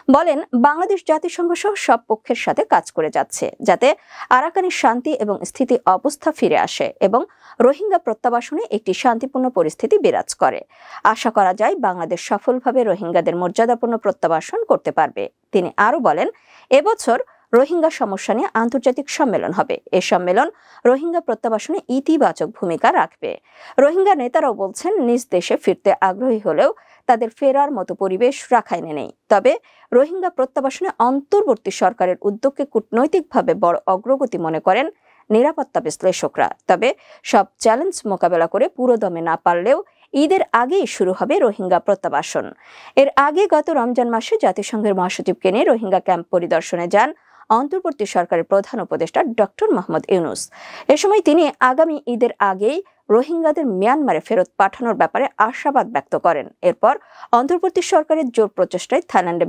বলেন, বাংলাদেশ জাতিসংঘ সহ সব পক্ষের সাথে কাজ করে যাচ্ছে যাতে আরাকানের শান্তি এবং স্থিতি অবস্থা ফিরে আসে এবং রোহিঙ্গা প্রত্যাবাসনে একটি শান্তিপূর্ণ পরিস্থিতি বিরাজ করে। আশা করা যায় বাংলাদেশ সফলভাবে রোহিঙ্গাদের মর্যাদাপূর্ণ প্রত্যাবাসন করতে পারবে। তিনি আরও বলেন, এবছর রোহিঙ্গা সমস্যা নিয়ে আন্তর্জাতিক সম্মেলন হবে। এ সম্মেলন রোহিঙ্গা প্রত্যাবাসনে ইতিবাচক ভূমিকা রাখবে। রোহিঙ্গা নেতারাও বলছেন, নিজ দেশে ফিরতে আগ্রহী হলেও তাদের ফেরার মতো পরিবেশ রাখাইনে নেই। তবে রোহিঙ্গা প্রত্যাবাসনে অন্তর্বর্তী সরকারের উদ্যোগকে কূটনৈতিকভাবে বড় অগ্রগতি মনে করেন নিরাপত্তা বিশ্লেষকরা। তবে সব চ্যালেঞ্জ মোকাবেলা করে পুরোদমে না পারলেও ঈদের আগেই শুরু হবে রোহিঙ্গা প্রত্যাবাসন। এর আগে গত রমজান মাসে জাতিসংঘের মহাসচিবকে নিয়ে রোহিঙ্গা ক্যাম্প পরিদর্শনে যান অন্তর্বর্তী সরকারের প্রধান উপদেষ্টা ডক্টর মোহাম্মদ ইউনূস। এ সময় তিনি আগামী ঈদের আগেই রোহিঙ্গাদের মিয়ানমারে ফেরত পাঠানোর ব্যাপারে আশাবাদ ব্যক্ত করেন। এরপর অন্তর্বর্তী সরকারের জোর প্রচেষ্টায় থাইল্যান্ডে